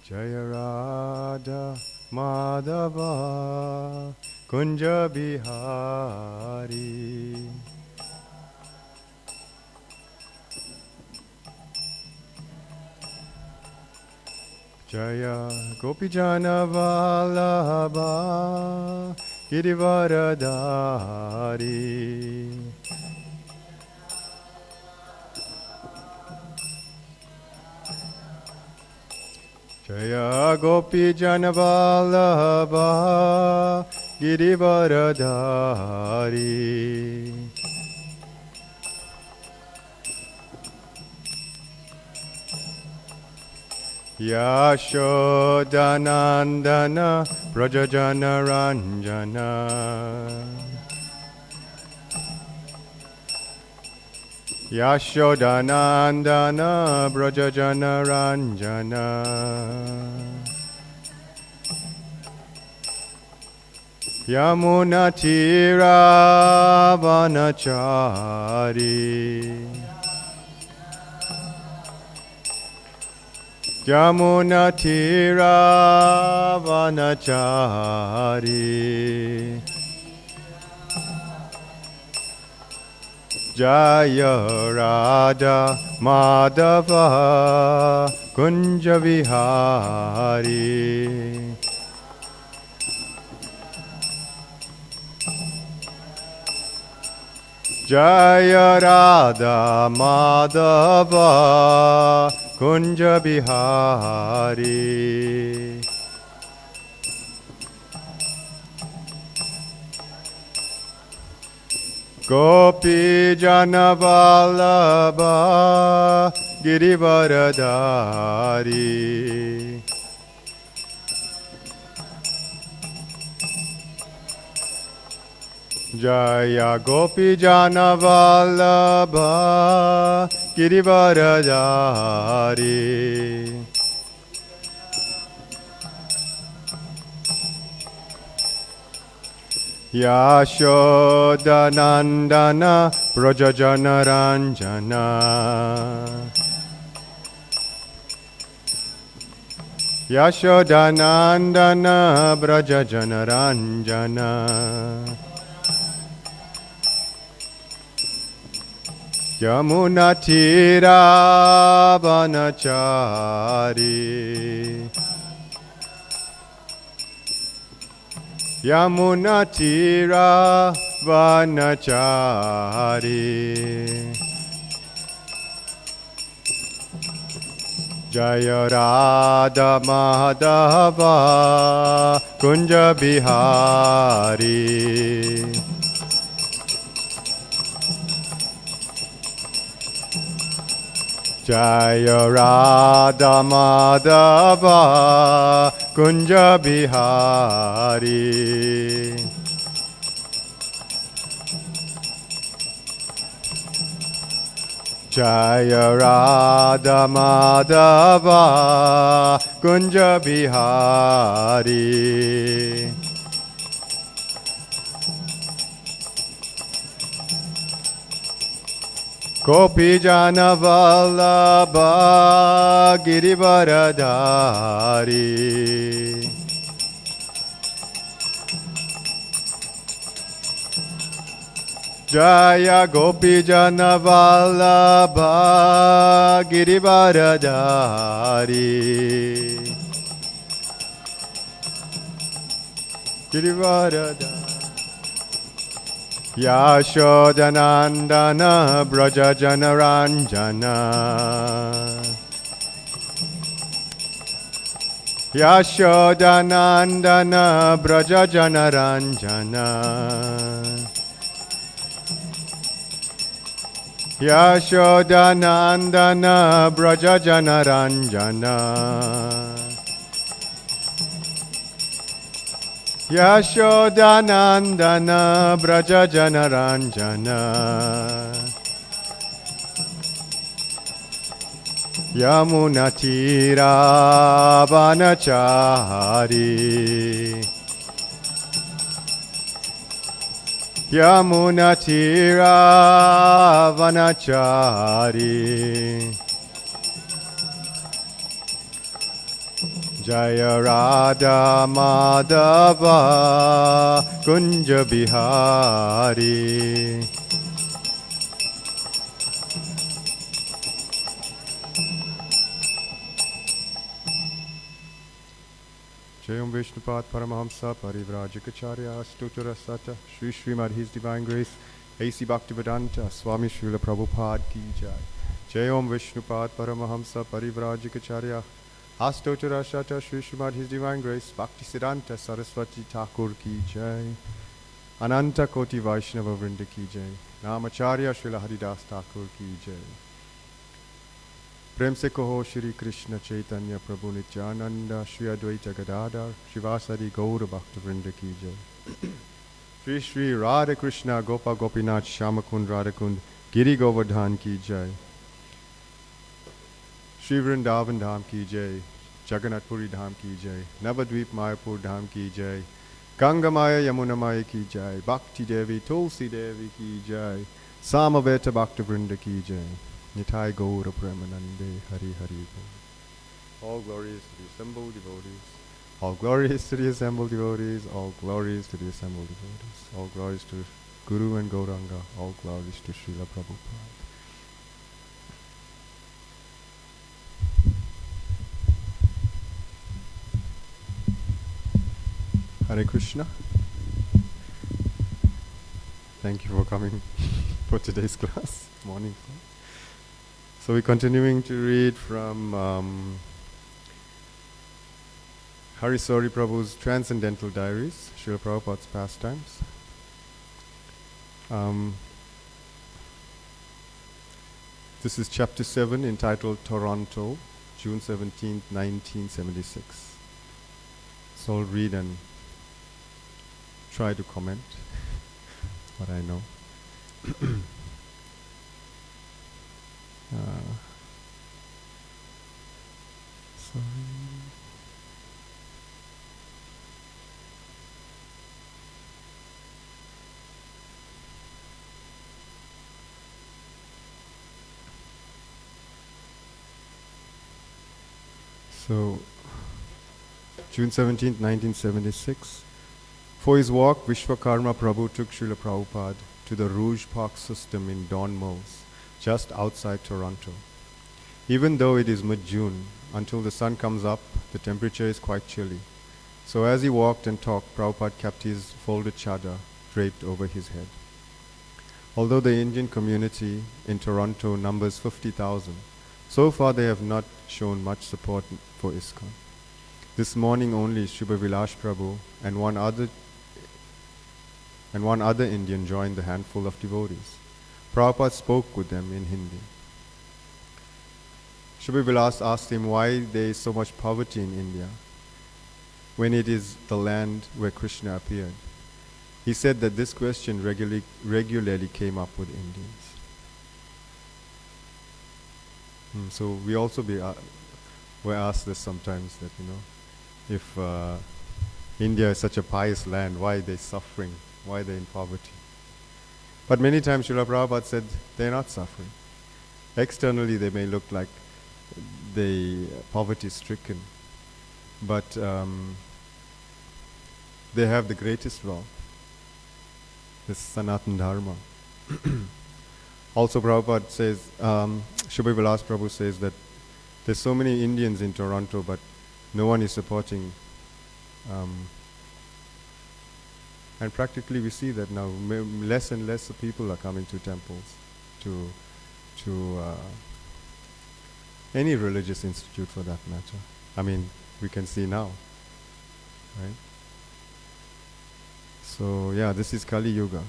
Jaya Radha Madhava Kunja Bihari. Jaya Gopijana Vallabha Girivaradhari. Jaya Gopijana Vallabha Girivaradhari. Yashodanandana Brajajana Ranjana. Yashodanandana Brajajana Ranjana. Yamunatira Vanachari. Yamunatira Vanachari. Jaya Radha Madhava Kunja Vihari. Jaya Radha Madhava Kunja Bihari. Gopi Jana Vallabha Girivaradhari. Jaya Gopi Jana Vallabha Girivaradhari. Yashodanandana Brajajana Ranjana. Yashodanandana Brajajana Ranjana. Yamunatira Vanachari. Yamunatira Vanachari. Jaya Radha Madhava Kunja Bihari. Jaya Radha Madhava Kunja Bihari. Jaya Radha Madhava Kunja Bihari. Gopi Jana Vallabha Girivaradhari. Jaya Gopi Jana Vallabha Girivaradhari. Girivaradhari. Yashodanandana Brajajana Ranjana. Yashodanandana Brajajana Ranjana. Yashodanandana Brajajana Ranjana. Yashodanandana Brajajana Ranjana. Yamunatira Vanachari. Yamunatira Vanachari. Jaya Radha Madhava Kunja Bihari. Jayam Vishnupad Paramahamsa Parivrajikacharya Stutura Sata Shri Srimad His Divine Grace A.C. Bhaktivedanta Swami Srila Prabhupada Ki Jai. Jayam Vishnupad Paramahamsa Parivrajikacharya Astottara Shata Shri Srimad His Divine Grace Bhaktisiddhanta Saraswati Thakur Ki Jai. Ananta Koti Vaishnava Vrinda Ki Jai. Namacharya Srila Haridas Thakur Ki Jai. प्रेम से कहो श्री कृष्ण चैतन्य प्रभु नित्यानंद श्री अद्वैत गदाधर शिवासादि गौर भक्त वृंद की जय। श्री श्री राधे कृष्ण गोपा गोपीनाथ श्याम कुंड राधा कुंड गिरि गोवर्धन की जय। श्री वृंदावन धाम की जय। जगन्नाथपुरी धाम की जय। नवद्वीप मायापुर धाम की जय। गंगा माया यमुना माया की जय। भक्ति देवी तुलसी देवी की जय। सामवेद भक्त वृंद की जय। Nitai Gaura Premanande Hari Hari Bol. All glories to the assembled devotees. All glories to the assembled devotees. All glories to the assembled devotees. All glories to Guru and Gauranga. All glories to Srila Prabhupada. Hare Krishna. Thank you for coming for today's class. Morning class. So we're continuing to read from Harisori Prabhu's Transcendental Diaries, Srila Prabhupada's pastimes. This is chapter 7 entitled Toronto, June 17th, 1976. So I'll read and try to comment what I know. Sorry. So, June 17th, 1976. For his walk, Vishwakarma Prabhu took Srila Prabhupada to the Rouge Park system in Don Mills, just outside Toronto. Even though it is mid-June, until the sun comes up, the temperature is quite chilly. So as he walked and talked, Prabhupada kept his folded chadar draped over his head. Although the Indian community in Toronto numbers 50,000, so far they have not shown much support for ISKCON. This morning only Shubha Vilash Prabhu and one other Indian joined the handful of devotees. Prabhupada spoke with them in Hindi. Shubha Vilas asked him why there is so much poverty in India when it is the land where Krishna appeared. He said that this question regularly came up with Indians. So we also were asked this sometimes, that if India is such a pious land, why are they suffering? Why are they in poverty? But many times Srila Prabhupada said they're not suffering. Externally they may look like they poverty-stricken, but they have the greatest wealth, this Sanatan Dharma. Also Prabhupada says, Shubha Vilas Prabhu says that there's so many Indians in Toronto, but no one is supporting. And practically we see that now less and less people are coming to temples, to any religious institute for that matter. I mean, we can see now, right? So yeah, this is Kali Yuga,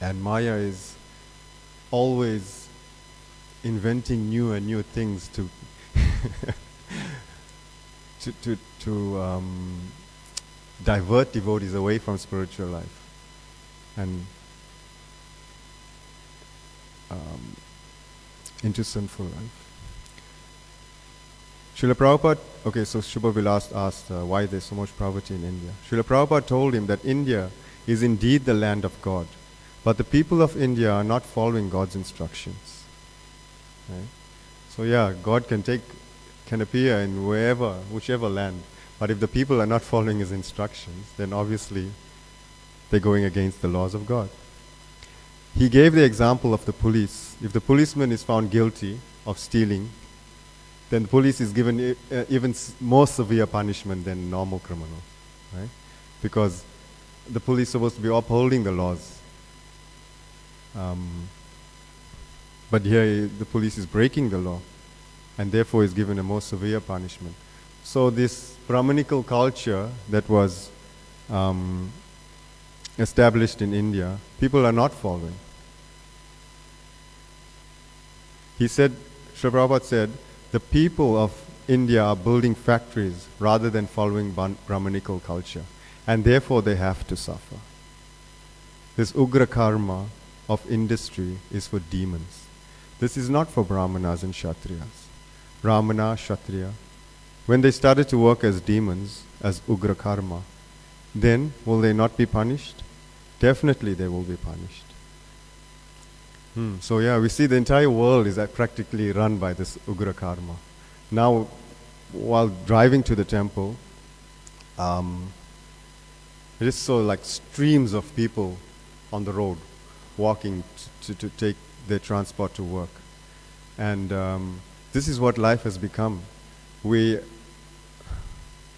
and Maya is always inventing new and new things to divert devotees away from spiritual life and into sinful life. Srila Prabhupada, okay, so Shubha Vilas asked why there's so much poverty in India. Srila Prabhupada told him that India is indeed the land of God, but the people of India are not following God's instructions. Right? So yeah, God can take can appear in whichever land. But if the people are not following his instructions, then obviously they're going against the laws of God. He gave the example of the police. If the policeman is found guilty of stealing, then the police is given even more severe punishment than normal criminal, right? Because the police is supposed to be upholding the laws. But here the police is breaking the law, and therefore is given a more severe punishment. So this Brahmanical culture that was established in India, people are not following. He said, Srila Prabhupada said, the people of India are building factories rather than following Brahmanical culture, and therefore they have to suffer. This Ugra karma of industry is for demons. This is not for Brahmanas and Kshatriyas. Brahmana, Kshatriya, when they started to work as demons, as Ugra karma, then will they not be punished? Definitely they will be punished. So yeah, we see the entire world is practically run by this Ugra karma. Now, while driving to the temple, I just saw like streams of people on the road walking to take their transport to work. And this is what life has become. We're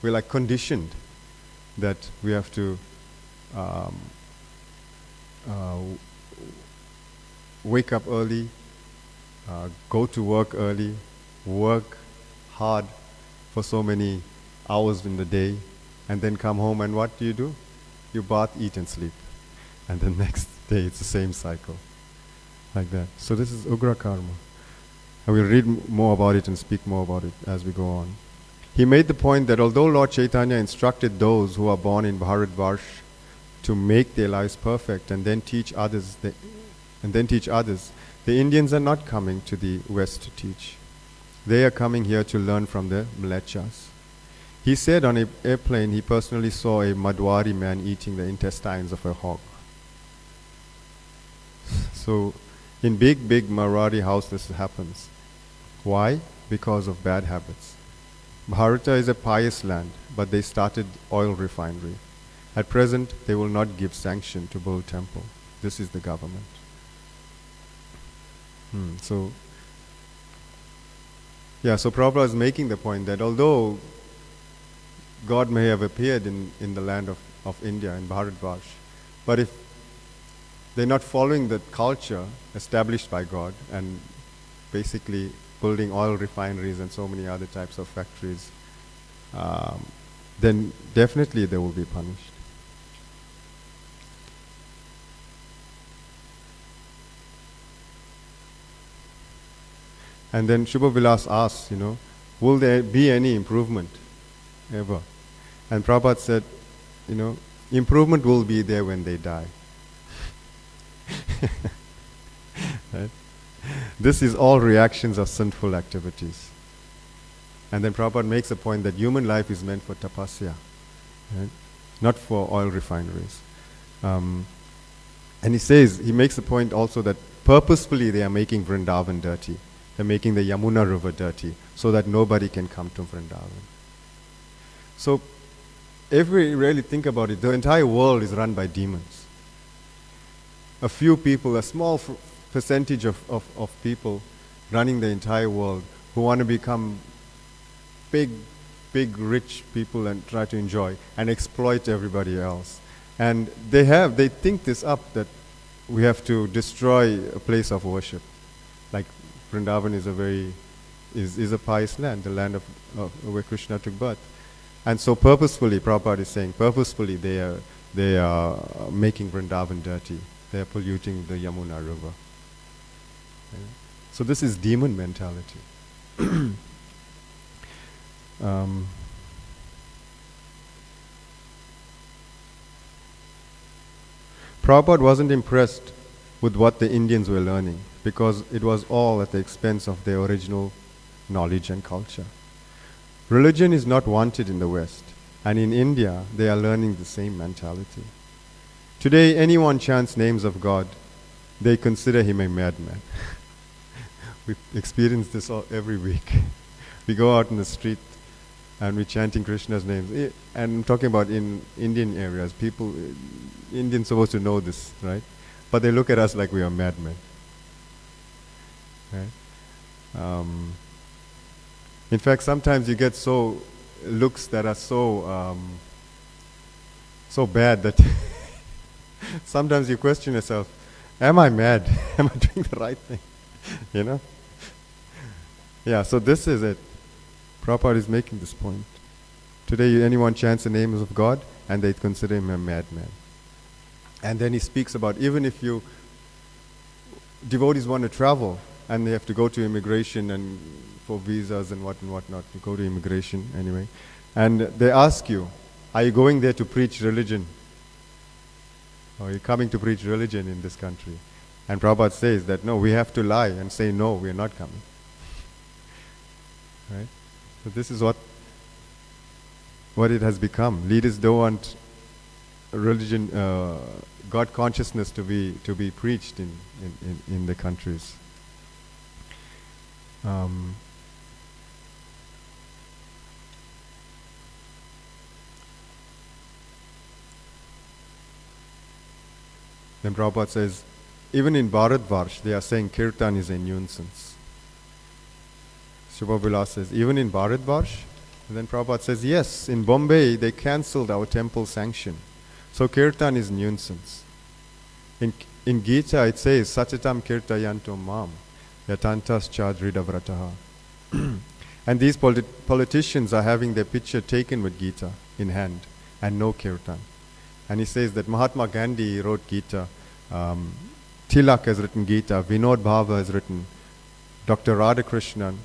like conditioned that we have to wake up early, go to work early, work hard for so many hours in the day, and then come home, and what do? You bath, eat, and sleep. And the next day it's the same cycle. Like that. So this is Ugra karma. I will read more about it and speak more about it as we go on. He made the point that although Lord Chaitanya instructed those who are born in Bharatvarsh to make their lives perfect and then teach others, the Indians are not coming to the West to teach. They are coming here to learn from the Mlechas. He said on an airplane he personally saw a Madhwari man eating the intestines of a hog. So in big Marwari house this happens. Why? Because of bad habits. Bharata is a pious land, but they started oil refinery. At present, they will not give sanction to build temple. This is the government. So Prabhupada is making the point that although God may have appeared in the land of India, in Bharatvarsh, but if they're not following the culture established by God and basically building oil refineries and so many other types of factories, then definitely they will be punished. And then Shubha Vilas asks, will there be any improvement ever? And Prabhupada said, improvement will be there when they die. Right? This is all reactions of sinful activities. And then Prabhupada makes a point that human life is meant for tapasya, right? Not for oil refineries. And he makes a point also that purposefully they are making Vrindavan dirty. They're making the Yamuna river dirty so that nobody can come to Vrindavan. So if we really think about it, the entire world is run by demons. A few people, a small percentage of people running the entire world who want to become big rich people and try to enjoy and exploit everybody else. And they think this up, that we have to destroy a place of worship. Like Vrindavan is a pious land, the land of where Krishna took birth. And so purposefully, Prabhupada is saying, purposefully they are making Vrindavan dirty. They are polluting the Yamuna river. Okay. So this is demon mentality. Prabhupada wasn't impressed with what the Indians were learning because it was all at the expense of their original knowledge and culture. Religion is not wanted in the West, and in India they are learning the same mentality. Today, anyone chants names of God, they consider him a madman. We experience this every week. we go out in the street and we're chanting Krishna's names. And I'm talking about in Indian areas. People, Indians supposed to know this, right? But they look at us like we are madmen. Right? In fact, sometimes you get looks that are so bad that sometimes you question yourself, am I mad? Am I doing the right thing? You know? Yeah, so this is it. Prabhupada is making this point. Today anyone chants the names of God and they consider him a madman. And then he speaks about even if devotees want to travel and they have to go to immigration and for visas and whatnot, you go to immigration anyway. And they ask you, are you going there to preach religion? Or are you coming to preach religion in this country? And Prabhupada says that no, we have to lie and say no, we are not coming. Right? So this is what it has become. Leaders don't want religion, God consciousness to be preached in the countries. Then Prabhupada says, even in Bharatvarsh, they are saying Kirtan is a nuisance. Shubha Vilas says, even in Bharatvarsh? And then Prabhupada says, yes, in Bombay, they cancelled our temple sanction. So Kirtan is nuisance. In Gita, it says, Sachatam Kirtayanto Mam, Yatantas Chadrida Vrataha. And these politicians are having their picture taken with Gita in hand and no Kirtan. And he says that Mahatma Gandhi wrote Gita, Tilak has written Gita, Vinod Bhava has written, Dr. Radhakrishnan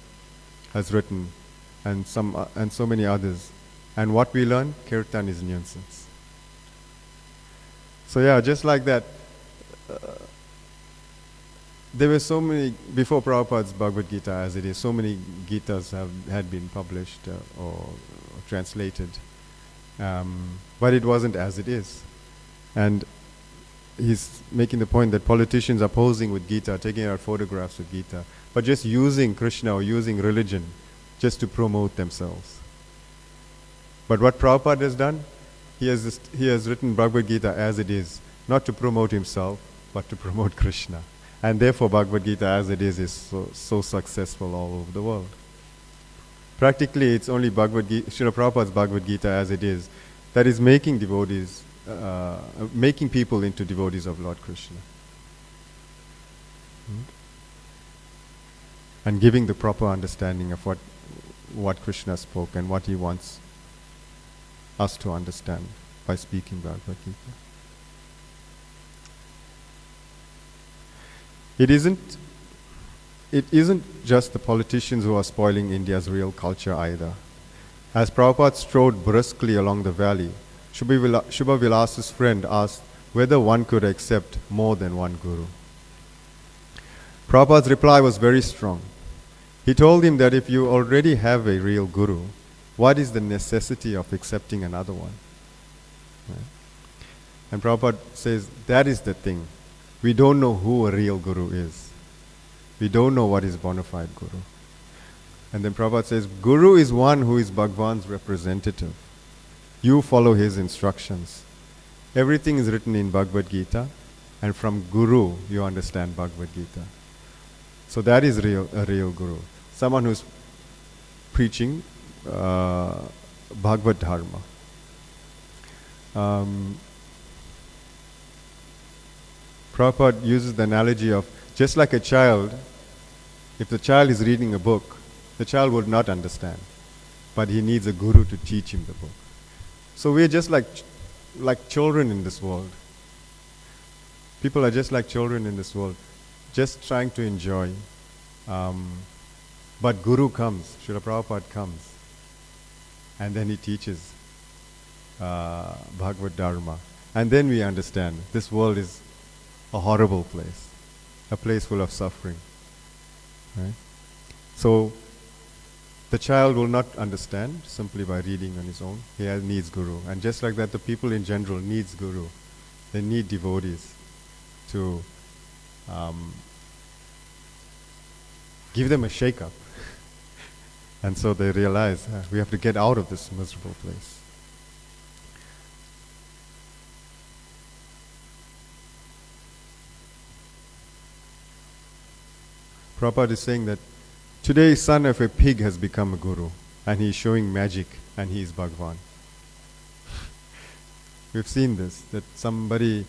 has written, and so many others. And what we learn, Kirtan is nuisance. So yeah, just like that, there were so many, before Prabhupada's Bhagavad Gita as it is, so many Gitas had been published or translated. But it wasn't as it is. And he's making the point that politicians are posing with Gita, taking out photographs with Gita, but just using Krishna or using religion just to promote themselves. But what Prabhupada has done, he has written Bhagavad Gita as it is, not to promote himself, but to promote Krishna. And therefore Bhagavad Gita as it is so successful all over the world. Practically it's only Srila Prabhupada's Bhagavad Gita as it is that is making devotees, making people into devotees of Lord Krishna. And giving the proper understanding of what Krishna spoke and what he wants us to understand by speaking Bhagavad Gita. It isn't just the politicians who are spoiling India's real culture either. As Prabhupada strode briskly along the valley, Shubha Vilas's friend asked whether one could accept more than one guru. Prabhupada's reply was very strong. He told him that if you already have a real guru, what is the necessity of accepting another one? Right? And Prabhupada says, that is the thing. We don't know who a real guru is. We don't know what is bona fide guru. And then Prabhupada says, Guru is one who is Bhagwan's representative. You follow his instructions. Everything is written in Bhagavad Gita, and from Guru you understand Bhagavad Gita. So that is a real guru. Someone who's preaching Bhagavad Dharma. Prabhupada uses the analogy of just like a child, if the child is reading a book, the child would not understand, but he needs a guru to teach him the book. So we're just like children in this world. People are just like children in this world, just trying to enjoy. But Guru comes, Srila Prabhupada comes, and then he teaches Bhagavad Dharma. And then we understand this world is a horrible place, a place full of suffering. Right? So the child will not understand simply by reading on his own. He needs Guru. And just like that, the people in general needs Guru. They need devotees to give them a shake-up And so they realize we have to get out of this miserable place. Prabhupada is saying that today son of a pig has become a guru, and he is showing magic, and he is Bhagwan. We've seen this, that somebody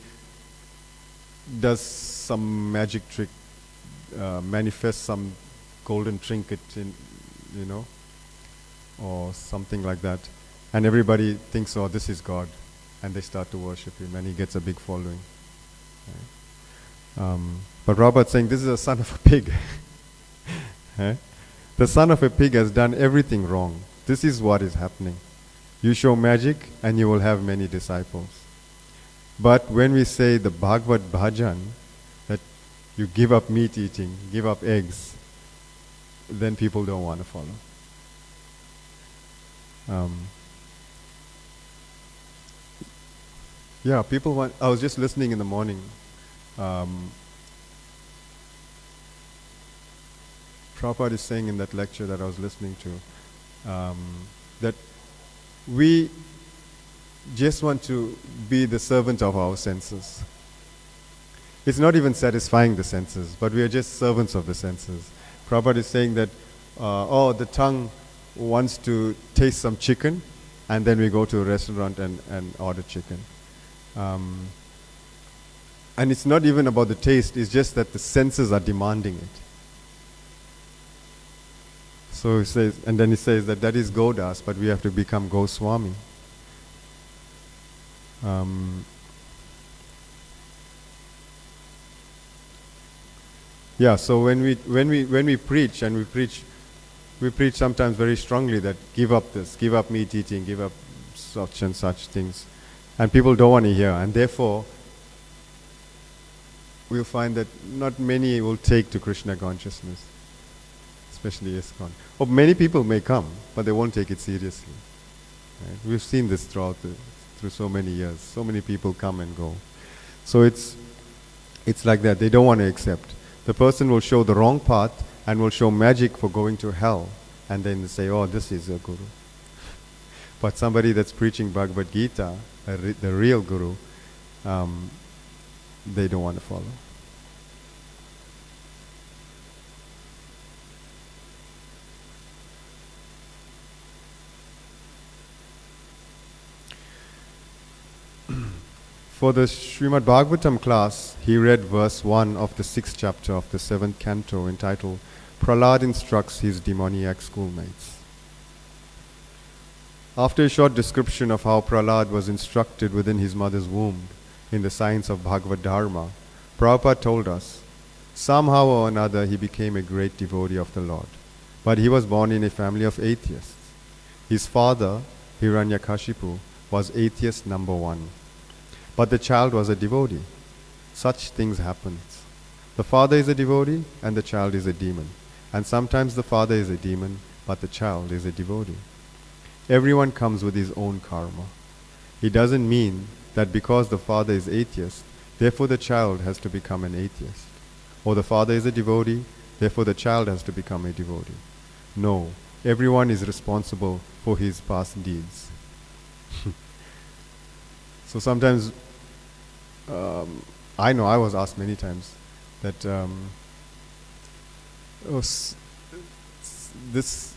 does some magic trick, manifests some golden trinket in, or something like that, and everybody thinks, oh, this is God, and they start to worship him, and he gets a big following. Right? But Prabhupada is saying this is a son of a pig. The son of a pig has done everything wrong. This is what is happening. You show magic and you will have many disciples. But when we say the Bhagavad Bhajan, that you give up meat eating, give up eggs, then people don't want to follow. People want. I was just listening in the morning. Prabhupada is saying in that lecture that I was listening to, that we just want to be the servant of our senses. It's not even satisfying the senses, but we are just servants of the senses. Prabhupada is saying that, the tongue wants to taste some chicken, and then we go to a restaurant and order chicken. And it's not even about the taste, it's just that the senses are demanding it. So he says, and then he says that is Godas, but we have to become Goswami. So when we preach, and we preach sometimes very strongly that give up this, give up meat eating, give up such and such things, and people don't want to hear, and therefore we'll find that not many will take to Krishna consciousness, especially ISKCON. Or many people may come, but they won't take it seriously. Right? We've seen this through so many years. So many people come and go. So it's like that. They don't want to accept. The person will show the wrong path and will show magic for going to hell, and then they say, oh, this is a guru. But somebody that's preaching Bhagavad Gita, the real guru, they don't want to follow. For the Srimad Bhagavatam class, he read verse 1 of the 6th chapter of the 7th canto entitled Prahlad Instructs His Demoniac Schoolmates. After a short description of how Prahlad was instructed within his mother's womb in the science of Bhagavad Dharma, Prabhupada told us, somehow or another he became a great devotee of the Lord. But he was born in a family of atheists. His father, Hiranyakashipu, was atheist number 1. But the child was a devotee. Such things happen. The father is a devotee and the child is a demon. And sometimes the father is a demon, but the child is a devotee. Everyone comes with his own karma. It doesn't mean that because the father is atheist, therefore the child has to become an atheist. Or the father is a devotee, therefore the child has to become a devotee. No, everyone is responsible for his past deeds. So sometimes, I know I was asked many times that this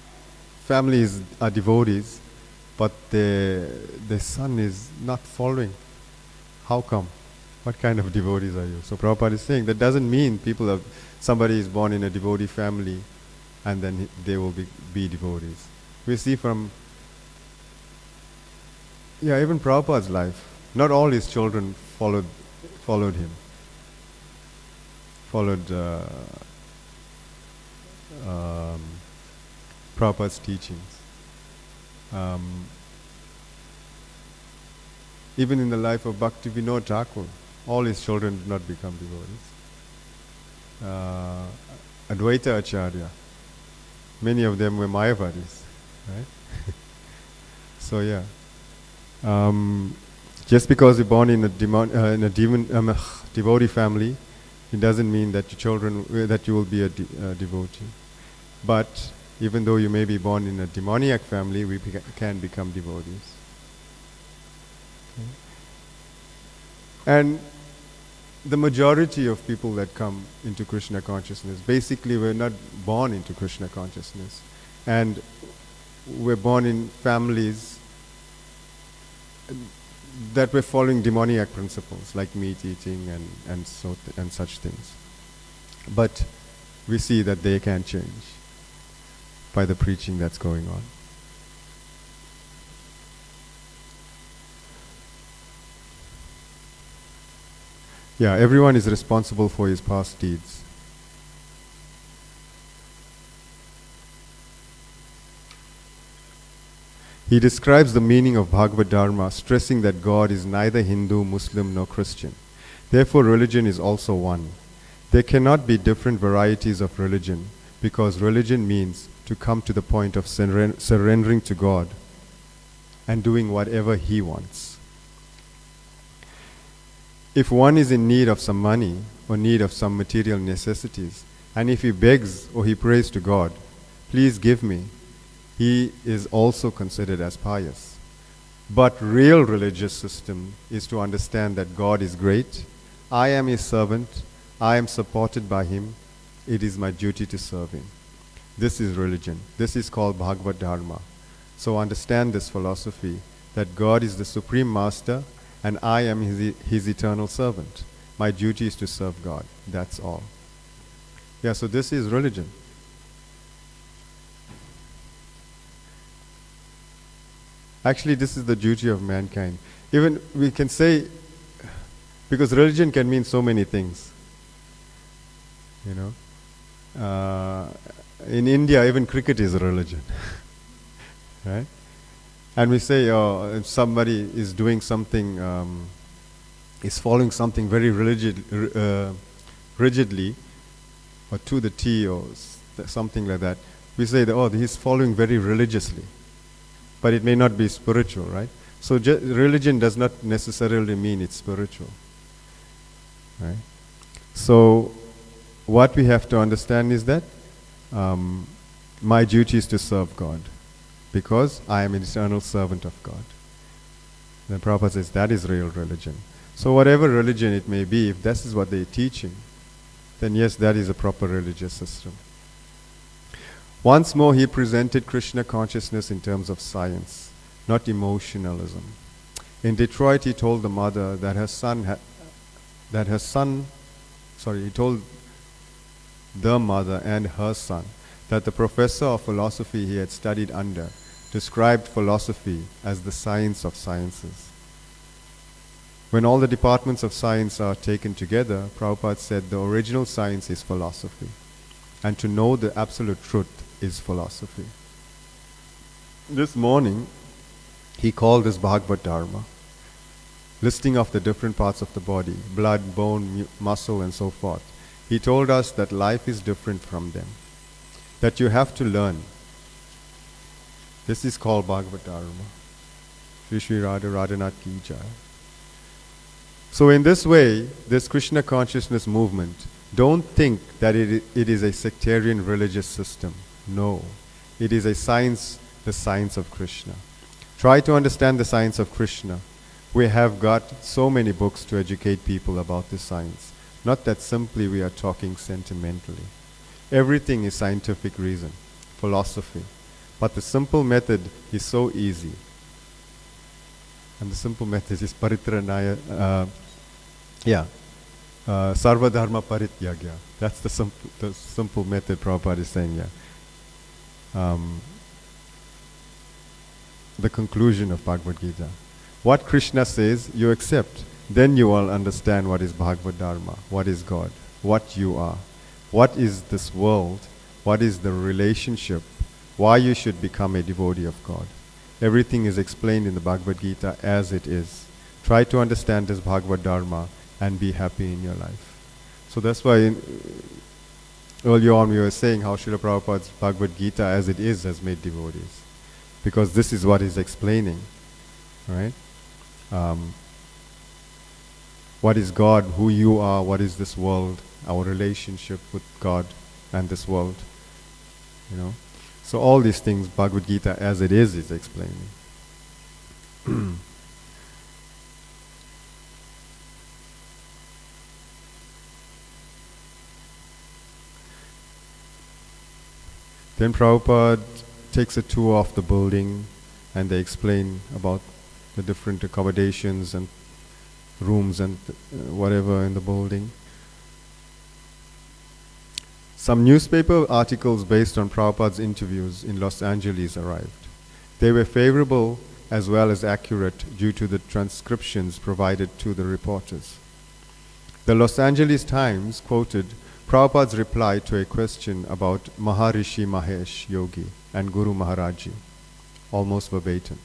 family are devotees, but their son is not following. How come? What kind of devotees are you? So Prabhupada is saying that doesn't mean somebody is born in a devotee family and then they will be devotees. We see from even Prabhupada's life, not all his children followed him. Followed Prabhupada's teachings. Even in the life of Bhakti Vinod Thakur, all his children did not become devotees. Advaita Acharya, many of them were Mayavadis, right? So just because you're born in a devotee family, it doesn't mean that your children that you will be a devotee. But even though you may be born in a demoniac family, we can become devotees. Okay. And the majority of people that come into Krishna consciousness, basically we're not born into Krishna consciousness. And we're born in families that were following demoniac principles, like meat eating and such things. But we see that they can change by the preaching that's going on. Yeah, everyone is responsible for his past deeds. He describes the meaning of Bhagavad Dharma, stressing that God is neither Hindu, Muslim, nor Christian. Therefore, religion is also one. There cannot be different varieties of religion, because religion means to come to the point of surrendering to God and doing whatever He wants. If one is in need of some money or need of some material necessities, and if he begs or he prays to God, please give me, he is also considered as pious. But real religious system is to understand that God is great, I am His servant, I am supported by Him, it is my duty to serve Him. This is religion. This is called Bhagavad Dharma. So understand this philosophy, that God is the Supreme Master and I am his eternal servant. My duty is to serve God. That's all. Yeah, so this is religion. Actually, this is the duty of mankind. Even we can say, because religion can mean so many things. You know, in India, even cricket is a religion, right? And we say, if somebody is doing something, is following something very rigidly, or to the T, or something like that, we say that, he's following very religiously. But it may not be spiritual, right? So religion does not necessarily mean it's spiritual, right? So what we have to understand is that my duty is to serve God, because I am an eternal servant of God. Then Prabhupada says that is real religion. So whatever religion it may be, if this is what they're teaching, then yes, that is a proper religious system. Once more, he presented Krishna consciousness in terms of science, not emotionalism. In Detroit, he told the mother that he told the mother and her son that the professor of philosophy he had studied under described philosophy as the science of sciences. When all the departments of science are taken together, Prabhupada said the original science is philosophy, and to know the absolute truth is philosophy. This morning, he called this Bhagavad Dharma, listing off the different parts of the body, blood, bone, muscle, and so forth. He told us that life is different from them, that you have to learn. This is called Bhagavad Dharma. Shri Shri Radha Radhanath Ki Jai. So in this way, this Krishna consciousness movement, don't think that it is a sectarian religious system. No. It is a science, the science of Krishna. Try to understand the science of Krishna. We have got so many books to educate people about this science. Not that simply we are talking sentimentally. Everything is scientific reason, philosophy. But the simple method is so easy. And the simple method is paritranaya, sarva dharma parityagya. That's the simple method Prabhupada is saying, the conclusion of Bhagavad Gita. What Krishna says, you accept. Then you will understand what is Bhagavad Dharma, what is God, what you are, what is this world, what is the relationship, why you should become a devotee of God. Everything is explained in the Bhagavad Gita as it is. Try to understand this Bhagavad Dharma and be happy in your life. So that's why earlier on we were saying how Srila Prabhupada's Bhagavad Gita as it is has made devotees. Because this is what he's explaining, right? What is God, who you are, what is this world, our relationship with God and this world, you know. So all these things, Bhagavad Gita as it is explaining. Then Prabhupada takes a tour of the building and they explain about the different accommodations and rooms and whatever in the building. Some newspaper articles based on Prabhupada's interviews in Los Angeles arrived. They were favorable as well as accurate due to the transcriptions provided to the reporters. The Los Angeles Times quoted Prabhupada's reply to a question about Maharishi Mahesh Yogi and Guru Maharaji, almost verbatim.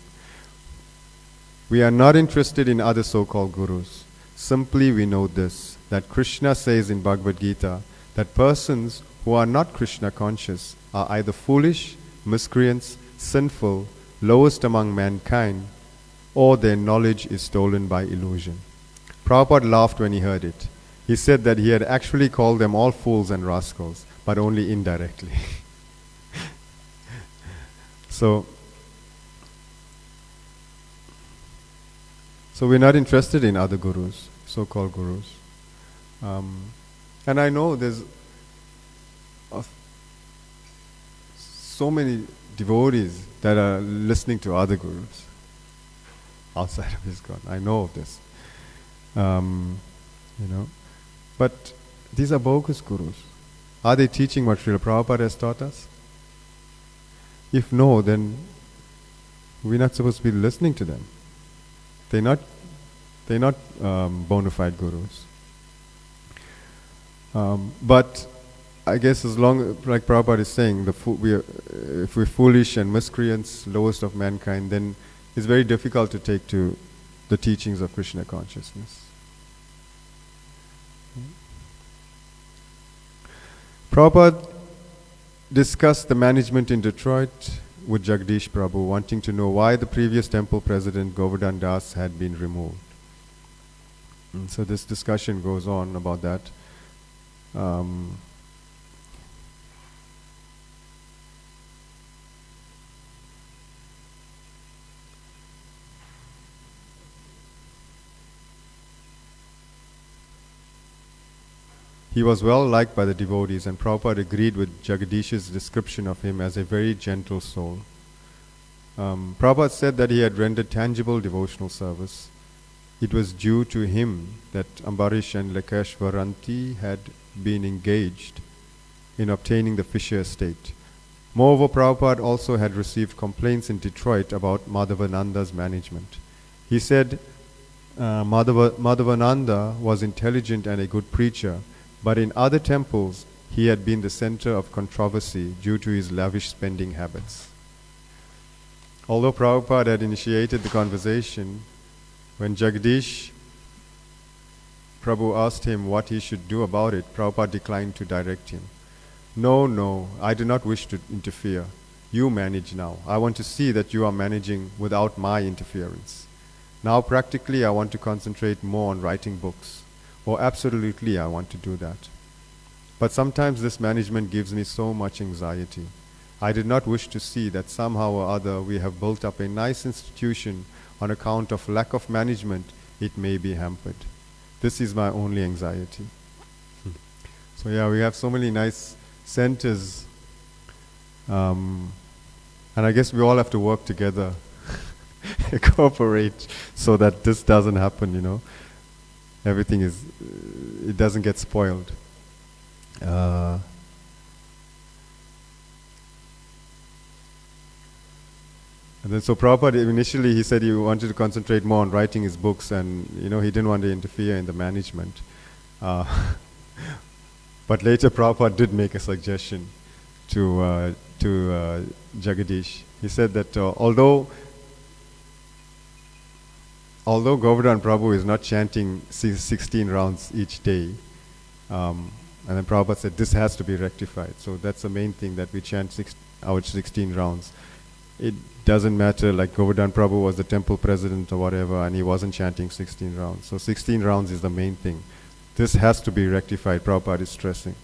We are not interested in other so-called gurus. Simply we know this, that Krishna says in Bhagavad Gita that persons who are not Krishna conscious are either foolish, miscreants, sinful, lowest among mankind, or their knowledge is stolen by illusion. Prabhupada laughed when he heard it. He said that he had actually called them all fools and rascals, but only indirectly. So we're not interested in other gurus, so-called gurus. And I know there's so many devotees that are listening to other gurus outside of ISKCON. I know of this. But these are bogus gurus. Are they teaching what Srila Prabhupada has taught us? If no, then we're not supposed to be listening to them. They're not bona fide gurus. But I guess as long, like Prabhupada is saying, if we're foolish and miscreants, lowest of mankind, then it's very difficult to take to the teachings of Krishna consciousness. Prabhupada discussed the management in Detroit with Jagdish Prabhu, wanting to know why the previous temple president Govardhan Das had been removed. And so this discussion goes on about that. He was well liked by the devotees, and Prabhupada agreed with Jagadish's description of him as a very gentle soul. Prabhupada said that he had rendered tangible devotional service. It was due to him that Ambarish and Lekeshwaranti had been engaged in obtaining the Fisher estate. Moreover, Prabhupada also had received complaints in Detroit about Madhavananda's management. He said Madhavananda was intelligent and a good preacher, but in other temples he had been the center of controversy due to his lavish spending habits. Although Prabhupada had initiated the conversation, when Jagdish Prabhu asked him what he should do about it, Prabhupada declined to direct him. No, I do not wish to interfere. You manage now. I want to see that you are managing without my interference. Now practically I want to concentrate more on writing books. Or absolutely I want to do that. But sometimes this management gives me so much anxiety. I did not wish to see that somehow or other we have built up a nice institution on account of lack of management, it may be hampered. This is my only anxiety. So yeah, we have so many nice centers, and I guess we all have to work together, cooperate, so that this doesn't happen, Everything it doesn't get spoiled. And then so Prabhupada, initially he said he wanted to concentrate more on writing his books, and he didn't want to interfere in the management. But later Prabhupada did make a suggestion to Jagadish. He said that although Govardhan Prabhu is not chanting 16 rounds each day, and then Prabhupada said this has to be rectified. So that's the main thing, that we chant our 16 rounds. It doesn't matter, like Govardhan Prabhu was the temple president or whatever, and he wasn't chanting 16 rounds. So 16 rounds is the main thing. This has to be rectified, Prabhupada is stressing.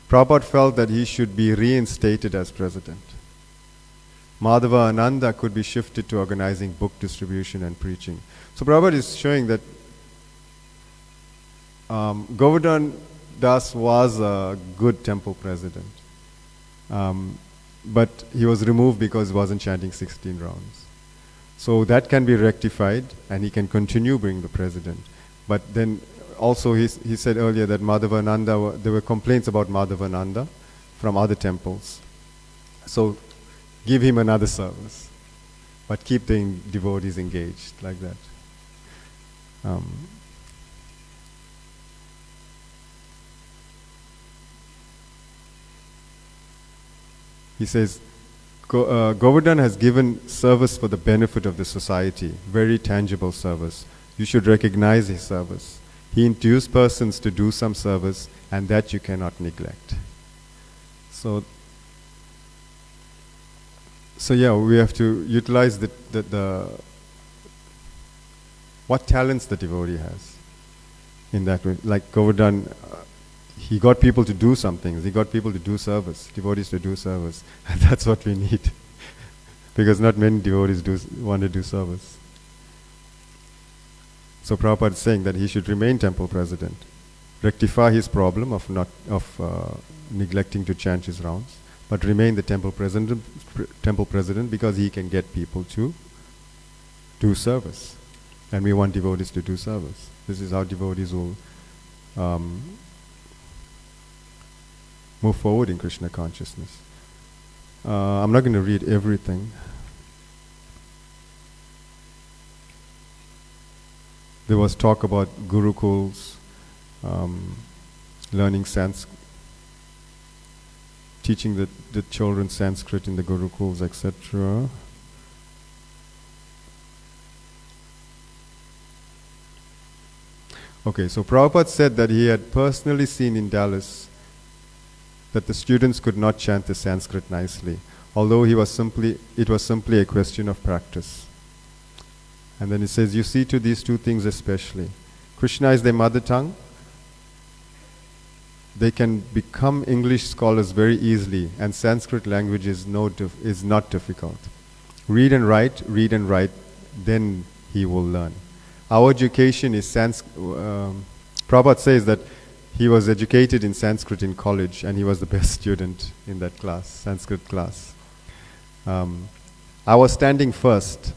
Prabhupada felt that he should be reinstated as president. Madhava Ananda could be shifted to organizing book distribution and preaching. So Prabhupada is showing that Govardhan Das was a good temple president. But he was removed because he wasn't chanting 16 rounds. So that can be rectified and he can continue being the president. But then also he said earlier that Madhavananda, there were complaints about Madhavananda from other temples. So give him another service, but keep the devotees engaged like that. He says, Govardhan has given service for the benefit of the society, very tangible service. You should recognize his service. He induced persons to do some service, and that you cannot neglect. So yeah, we have to utilize the what talents the devotee has in that way. Like Govardhan, he got people to do some things. He got people to do service, devotees to do service. And that's what we need. Because not many devotees want to do service. So Prabhupada is saying that he should remain temple president, rectify his problem of neglecting to chant his rounds, but remain the temple president because he can get people to do service. And we want devotees to do service. This is how devotees will move forward in Krishna consciousness. I'm not going to read everything. There was talk about gurukuls, learning Sanskrit, teaching the children Sanskrit in the gurukuls, etc. Okay, so Prabhupada said that he had personally seen in Dallas that the students could not chant the Sanskrit nicely, although it was simply a question of practice. And then he says, you see to these two things especially. Krishna is their mother tongue. They can become English scholars very easily, and Sanskrit language is not difficult. Read and write, then he will learn. Our education is Sanskrit. Prabhupada says that he was educated in Sanskrit in college, and he was the best student in that class, Sanskrit class. I was standing first,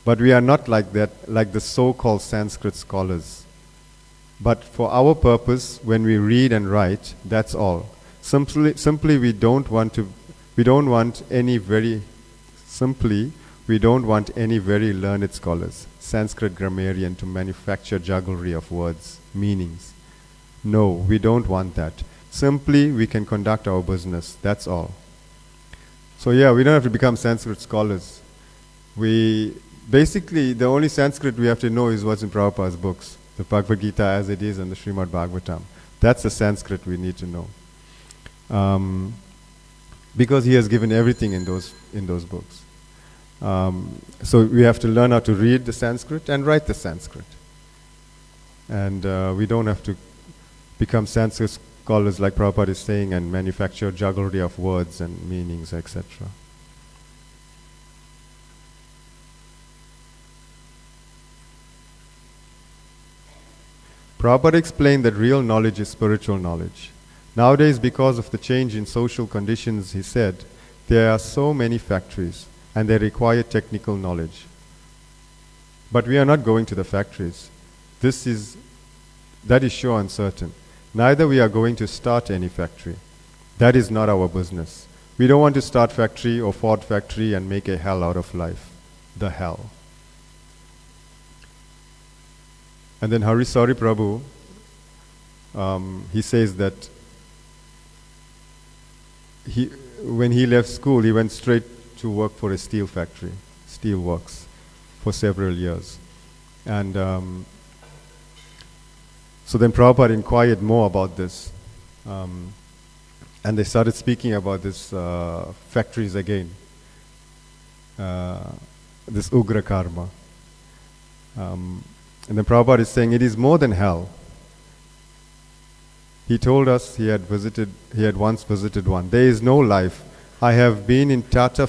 but we are not like that, like the so-called Sanskrit scholars. But for our purpose, when we read and write, that's all. Simply, we don't want any very learned scholars, Sanskrit grammarian to manufacture jugglery of words, meanings. No, we don't want that. Simply, we can conduct our business, that's all. So yeah, we don't have to become Sanskrit scholars. Basically, the only Sanskrit we have to know is what's in Prabhupada's books, the Bhagavad Gita as it is and the Srimad Bhagavatam. That's the Sanskrit we need to know. Because he has given everything in those books. So we have to learn how to read the Sanskrit and write the Sanskrit. And we don't have to become Sanskrit scholars like Prabhupada is saying and manufacture jugglery of words and meanings, etc. Prabhupada explained that real knowledge is spiritual knowledge. Nowadays, because of the change in social conditions, he said, there are so many factories and they require technical knowledge. But we are not going to the factories. That is sure and certain. Neither we are going to start any factory. That is not our business. We don't want to start factory or Ford factory and make a hell out of life. The hell. And then Harisari Prabhu, he says that when he left school, he went straight to work for a steel factory, steel works, for several years. And so then Prabhupada inquired more about this. And they started speaking about this factories again, this Ugra Karma. And then Prabhupada is saying, it is more than hell. He told us he had once visited one. There is no life. I have been in Tata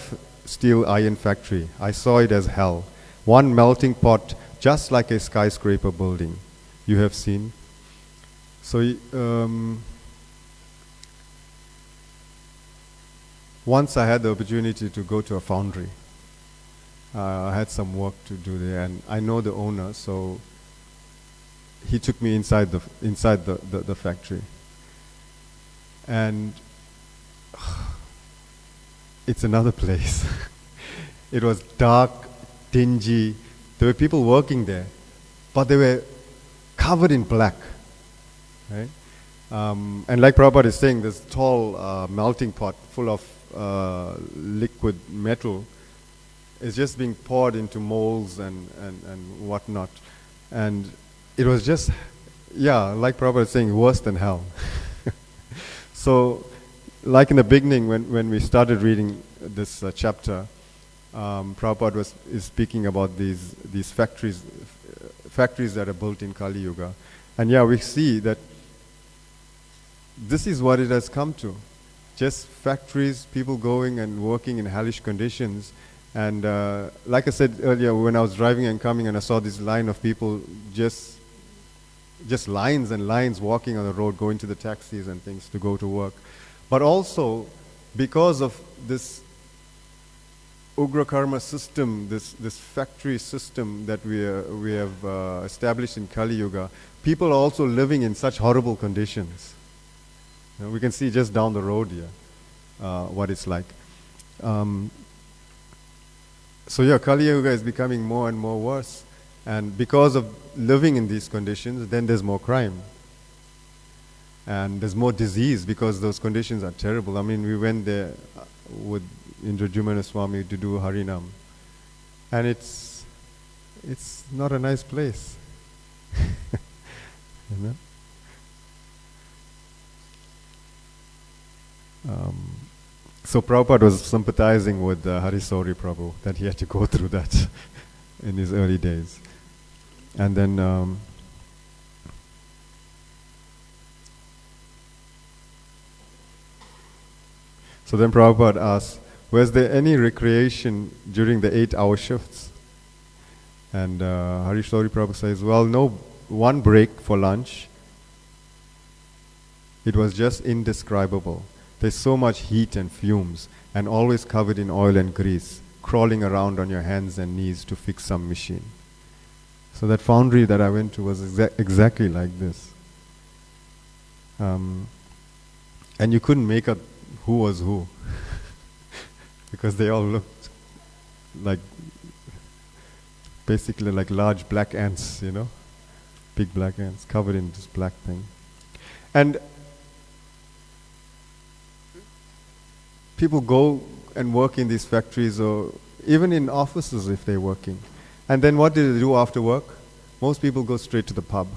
steel iron factory. I saw it as hell. One melting pot, just like a skyscraper building. You have seen. So once I had the opportunity to go to a foundry. I had some work to do there, and I know the owner, so he took me inside the factory. And it's another place. It was dark, dingy. There were people working there, but they were covered in black. Right? And like Prabhupada is saying, this tall melting pot full of liquid metal is just being poured into molds and whatnot. And it was just, like Prabhupada is saying, worse than hell. So, like in the beginning, when we started reading this chapter, Prabhupada is speaking about these factories that are built in Kali Yuga. And we see that this is what it has come to. Just factories, people going and working in hellish conditions. And like I said earlier, when I was driving and coming and I saw this line of people, just lines and lines walking on the road, going to the taxis and things to go to work. But also, because of this Ugra Karma system, this factory system that we have established in Kali Yuga, people are also living in such horrible conditions. We can see just down the road here what it's like. So Kali Yuga is becoming more and more worse. And because of living in these conditions, then there's more crime. And there's more disease because those conditions are terrible. I mean, we went there with Indrajumana Swami to do Harinam. And it's not a nice place. You know? So Prabhupada was sympathizing with Harisori Prabhu, that he had to go through that in his early days. And then so then Prabhupada asked, was there any recreation during the 8-hour shifts? And Harisori Prabhu says, well, no, one break for lunch. It was just indescribable. There's so much heat and fumes, and always covered in oil and grease, crawling around on your hands and knees to fix some machine. So that foundry that I went to was exactly like this. And you couldn't make out who was who. Because they all looked like, basically like large black ants, you know? Big black ants covered in this black thing. And people go and work in these factories or even in offices if they're working. And then what do they do after work? Most people go straight to the pub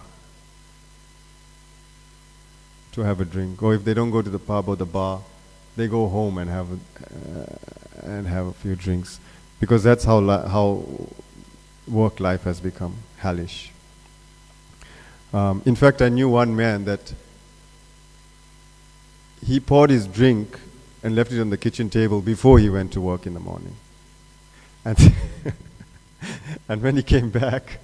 to have a drink. Or if they don't go to the pub or the bar, they go home and have a few drinks. Because that's how work life has become hellish. In fact, I knew one man that he poured his drink and left it on the kitchen table before he went to work in the morning. And and when he came back,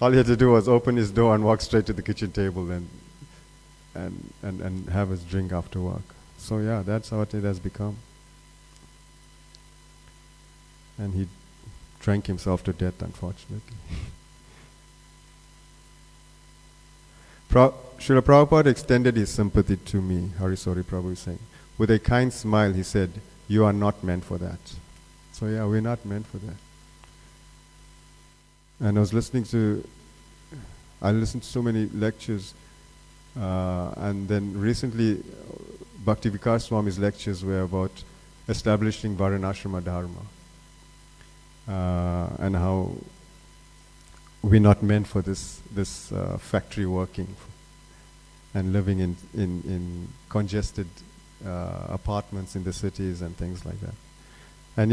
all he had to do was open his door and walk straight to the kitchen table and have his drink after work. So that's how it has become. And he drank himself to death, unfortunately. Srila Prabhupada extended his sympathy to me, Harisori Prabhu is saying. With a kind smile, he said, "You are not meant for that." So we're not meant for that. And I listened to so many lectures, and then recently, Bhakti Vikas Swami's lectures were about establishing Varanashrama Dharma, and how we're not meant for this factory working and living in congested apartments in the cities and things like that. And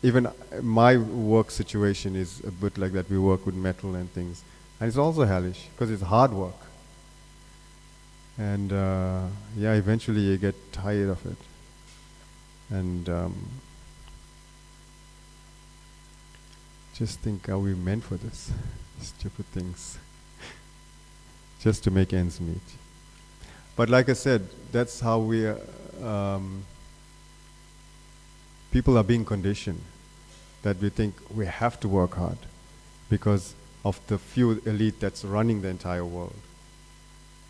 even my work situation is a bit like that. We work with metal and things. And it's also hellish because it's hard work. And eventually you get tired of it. And Just think, are we meant for this? Stupid things. Just to make ends meet. But like I said, that's how we are, people are being conditioned, that we think we have to work hard because of the few elite that's running the entire world.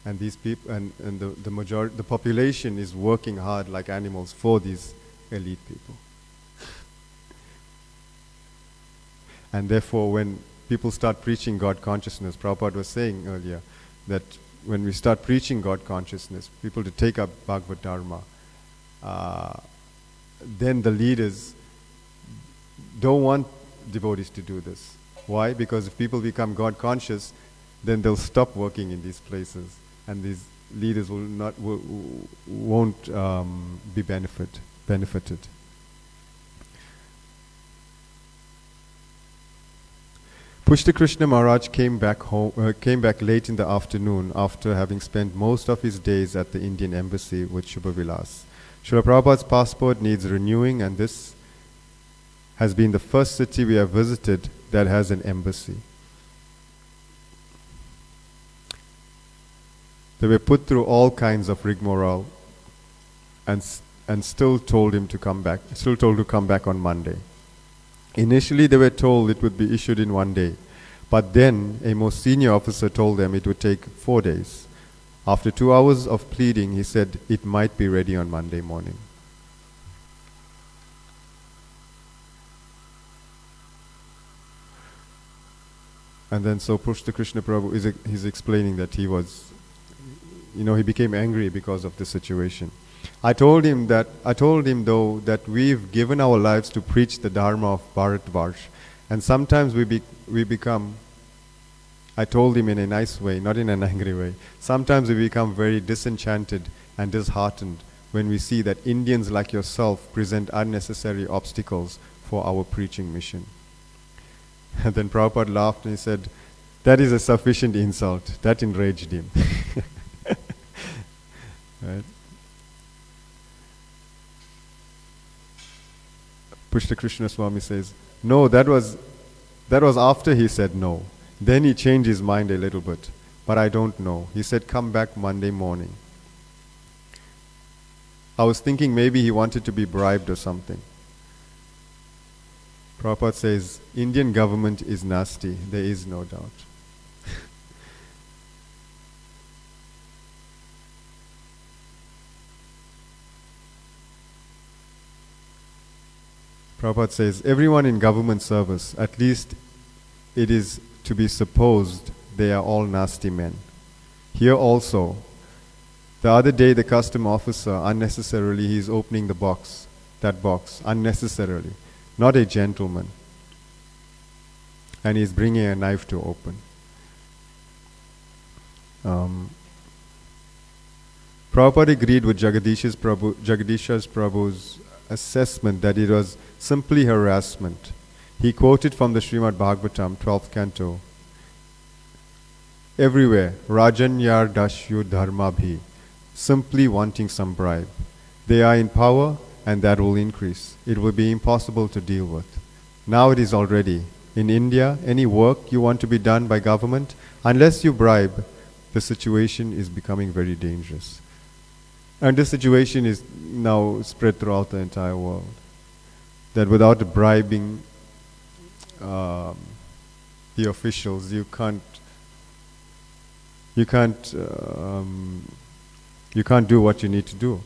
And these people, and the majority, the population is working hard like animals for these elite people. And therefore, when people start preaching God consciousness, Prabhupada was saying earlier that when we start preaching God consciousness, people to take up Bhagavad Dharma, then the leaders don't want devotees to do this. Why? Because if people become God conscious, then they'll stop working in these places, and these leaders won't be benefited. Pushta Krishna Maharaj came back late in the afternoon after having spent most of his days at the Indian embassy with Shubha Vilas. Srila Prabhupada's passport needs renewing, and this has been the first city we have visited that has an embassy. They were put through all kinds of rigmarole and still told to come back on Monday. Initially they were told it would be issued in 1 day, but then a more senior officer told them it would take 4 days. After 2 hours of pleading, he said it might be ready on Monday morning. And then so Pushta Krishna Prabhu he's explaining that he was, he became angry because of the situation. I told him though that we've given our lives to preach the Dharma of Bharatvarsh, and sometimes we become, I told him in a nice way, not in an angry way, sometimes we become very disenchanted and disheartened when we see that Indians like yourself present unnecessary obstacles for our preaching mission. And then Prabhupada laughed and he said, that is a sufficient insult. That enraged him. Right? Pushta Krishna Swami says, no, that was after he said no. Then he changed his mind a little bit, but I don't know. He said, come back Monday morning. I was thinking maybe he wanted to be bribed or something. Prabhupada says, Indian government is nasty, there is no doubt. Prabhupada says, everyone in government service, at least it is to be supposed they are all nasty men. Here also, the other day the custom officer, unnecessarily he is opening that box, unnecessarily, not a gentleman. And he is bringing a knife to open. Prabhupada agreed with Jagadish's Prabhu's assessment that it was simply harassment. He quoted from the Srimad Bhagavatam, 12th canto, everywhere, Rajanyar Dashyu Dharma Bhi, simply wanting some bribe. They are in power and that will increase. It will be impossible to deal with. Now it is already. In India, any work you want to be done by government, unless you bribe, the situation is becoming very dangerous. And this situation is now spread throughout the entire world. That without bribing the officials, you can't do what you need to do.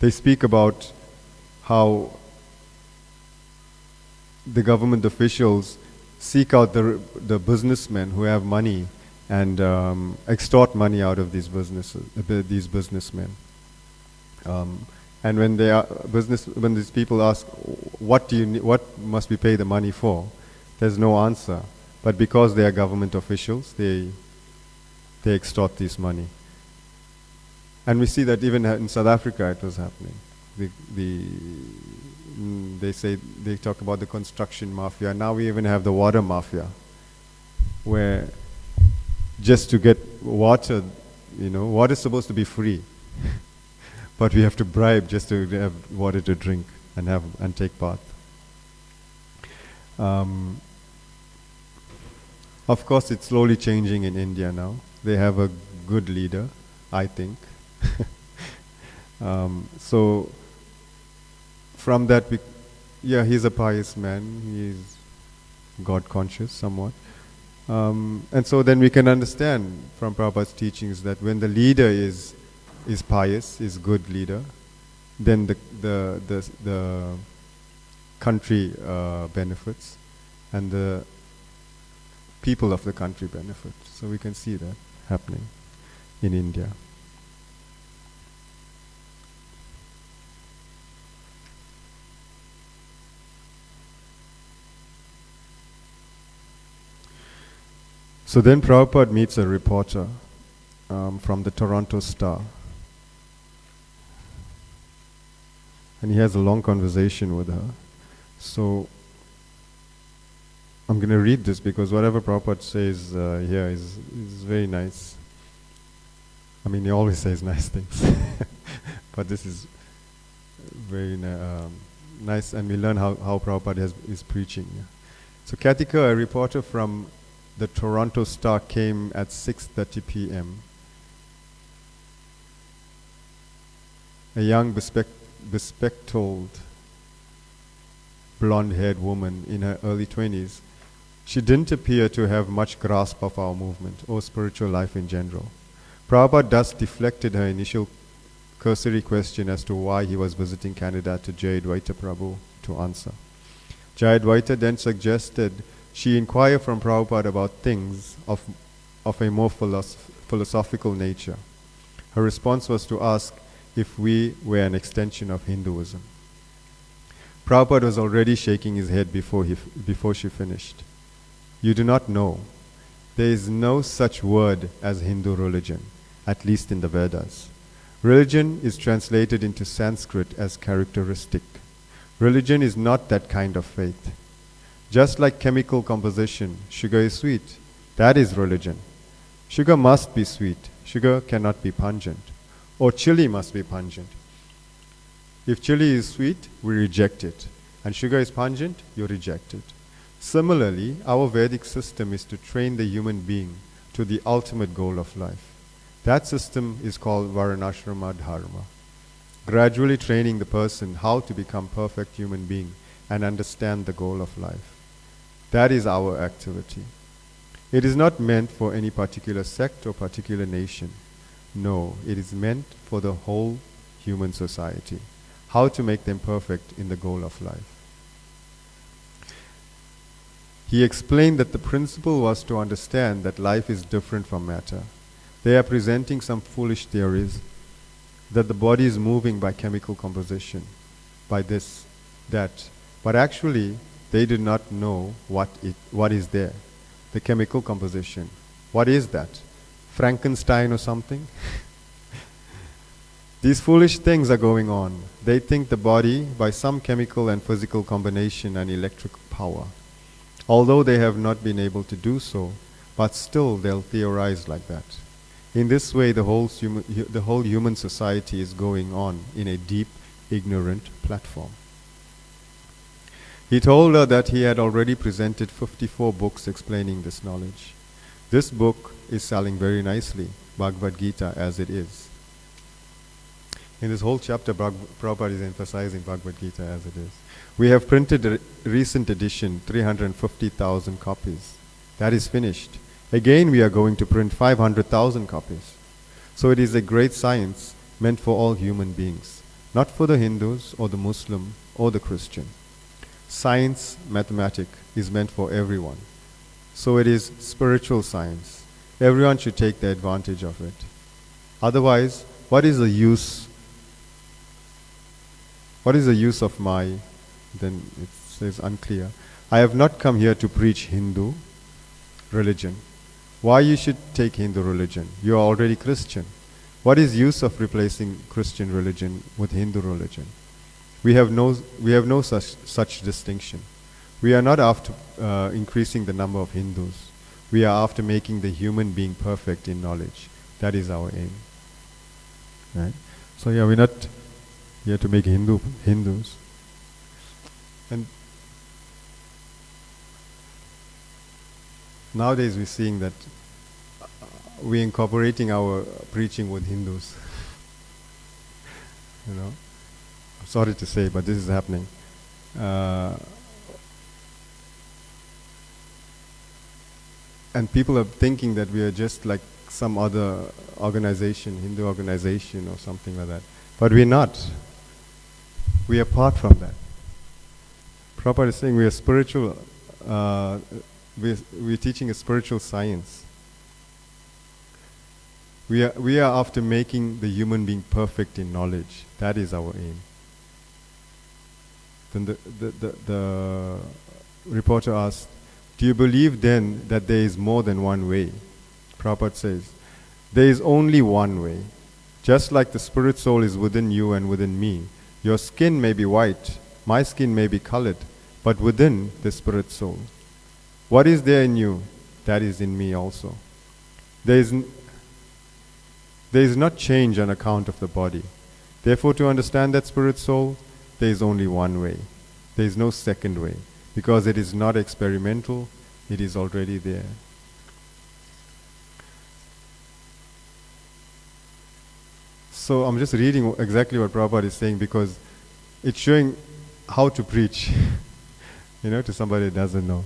They speak about how the government officials seek out the businessmen who have money and extort money out of these businessmen. And when when these people ask, what must we pay the money for? There's no answer. But because they are government officials, they extort this money. And we see that even in South Africa it was happening. They talk about the construction mafia. Now we even have the water mafia, where just to get water, water is supposed to be free, but we have to bribe just to have water to drink and take bath. Um, of course, it's slowly changing in India now. They have a good leader, I think. So from that, yeah, he's a pious man. He's God conscious somewhat. And so then we can understand from Prabhupada's teachings that when the leader is pious, is good leader, then the country benefits, and the people of the country benefit. So we can see that happening in India. So then Prabhupada meets a reporter from the Toronto Star. And he has a long conversation with her. So I'm going to read this because whatever Prabhupada says here is very nice. I mean, he always says nice things. But this is very nice, and we learn how Prabhupada is preaching. Yeah. So Katika, a reporter from the Toronto Star, came at 6:30 p.m. A young bespectacled blonde-haired woman in her early 20s. She didn't appear to have much grasp of our movement or spiritual life in general. Prabhupada thus deflected her initial cursory question as to why he was visiting Canada to Jayadvaita Prabhu to answer. Jayadvaita then suggested she inquire from Prabhupada about things of a more philosophical nature. Her response was to ask if we were an extension of Hinduism. Prabhupada was already shaking his head before she finished. You do not know. There is no such word as Hindu religion, at least in the Vedas. Religion is translated into Sanskrit as characteristic. Religion is not that kind of faith. Just like chemical composition, sugar is sweet. That is religion. Sugar must be sweet. Sugar cannot be pungent. Or chili must be pungent. If chili is sweet, we reject it. And sugar is pungent, you reject it. Similarly, our Vedic system is to train the human being to the ultimate goal of life. That system is called Varnashrama Dharma. Gradually training the person how to become perfect human being and understand the goal of life. That is our activity. It is not meant for any particular sect or particular nation. No, it is meant for the whole human society. How to make them perfect in the goal of life. He explained that the principle was to understand that life is different from matter. They are presenting some foolish theories that the body is moving by chemical composition, by this, that. But actually, they do not know what is there. The chemical composition. What is that? Frankenstein or something? These foolish things are going on. They think the body by some chemical and physical combination and electric power. Although they have not been able to do so, but still they'll theorize like that. In this way, the whole human society is going on in a deep, ignorant platform. He told her that he had already presented 54 books explaining this knowledge. This book is selling very nicely, Bhagavad Gita as it is. In this whole chapter, Prabhupada is emphasizing Bhagavad Gita as it is. We have printed a recent edition, 350,000 copies. That is finished. Again, we are going to print 500,000 copies. So it is a great science meant for all human beings, not for the Hindus or the Muslim or the Christian. Science, mathematics, is meant for everyone. So it is spiritual science. Everyone should take the advantage of it. Otherwise, what is the use? What is the use of my? Then it says unclear. I have not come here to preach Hindu religion. Why you should take Hindu religion? You are already Christian. What is use of replacing Christian religion with Hindu religion? We have no such distinction. We are not after increasing the number of Hindus. We are after making the human being perfect in knowledge. That is our aim. Right? So yeah, we're not here to make Hindus. And Nowadays we're seeing that we're incorporating our preaching with Hindus. You know, I'm sorry to say, but this is happening. And people are thinking that we are just like some other organization, Hindu organization or something like that. But we're not. We are apart from that. Prabhupada is saying we are spiritual, we're teaching a spiritual science. We are after making the human being perfect in knowledge. That is our aim. Then the reporter asked, do you believe then that there is more than one way? Prabhupada says, there is only one way. Just like the spirit soul is within you and within me, your skin may be white, my skin may be colored, but within the spirit soul. What is there in you, that is in me also. There is not change on account of the body. Therefore, to understand that spirit soul, there is only one way. There is no second way, because it is not experimental, it is already there. So I'm just reading exactly what Prabhupada is saying because it's showing how to preach, to somebody that doesn't know.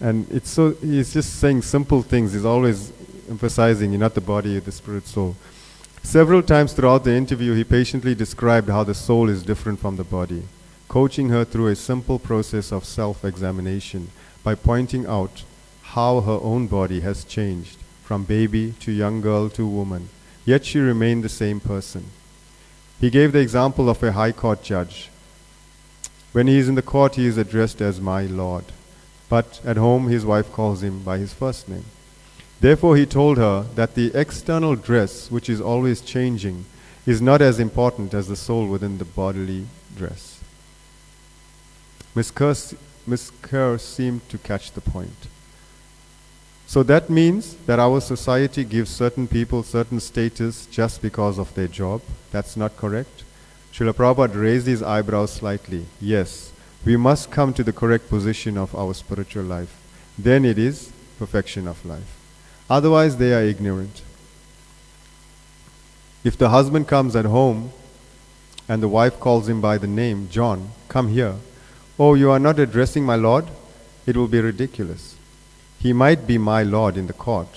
And he's just saying simple things. He's always emphasizing you're not the body, you're the spirit soul. Several times throughout the interview, he patiently described how the soul is different from the body, coaching her through a simple process of self-examination by pointing out how her own body has changed from baby to young girl to woman, yet she remained the same person. He gave the example of a high court judge. When he is in the court, he is addressed as my lord, but at home his wife calls him by his first name. Therefore he told her that the external dress, which is always changing, is not as important as the soul within the bodily dress. Miss Kerr seemed to catch the point. So that means that our society gives certain people certain status just because of their job. That's not correct. Srila Prabhupada raised his eyebrows slightly. Yes, we must come to the correct position of our spiritual life. Then it is perfection of life. Otherwise they are ignorant. If the husband comes at home and the wife calls him by the name, John, come here. Oh, you are not addressing my Lord? It will be ridiculous. He might be my Lord in the court,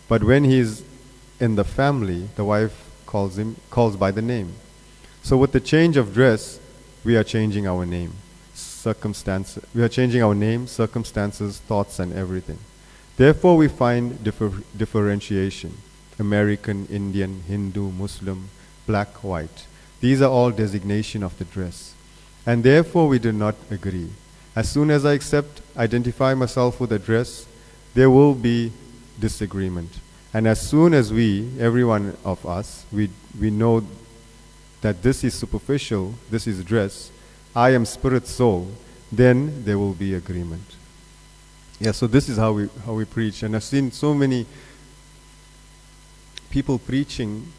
but when he is in the family, the wife calls by the name. So with the change of dress, we are changing our name, circumstances. We are changing our name, circumstances, thoughts, and everything. Therefore, we find differentiation: American, Indian, Hindu, Muslim, black, white. These are all designation of the dress, and therefore we do not agree. As soon as I identify myself with a dress, there will be disagreement. And as soon as every one of us, we know that this is superficial, this is dress, I am spirit soul, then there will be agreement. Yeah, so this is how we preach. And I've seen so many people preaching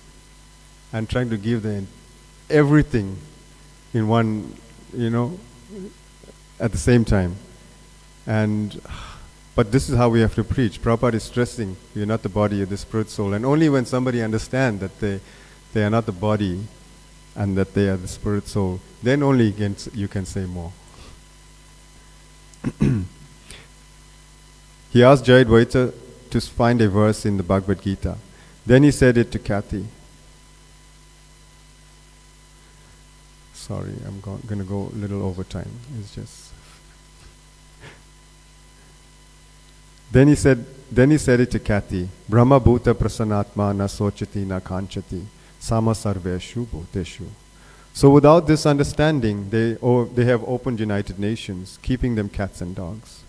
and trying to give them everything in one, at the same time. But this is how we have to preach. Prabhupada is stressing, you're not the body, you're the spirit soul. And only when somebody understands that they are not the body and that they are the spirit soul, then only you can say more. He asked Jayadvaita to find a verse in the Bhagavad Gita. Then he said it to Kathy. Sorry, I'm going to go a little over time. It's just... Then he said it to Kathy. Brahma bhuta prasanatma na sochati na kanchati sama sarveshu bhuteshu. So without this understanding, they have opened United Nations, keeping them cats and dogs.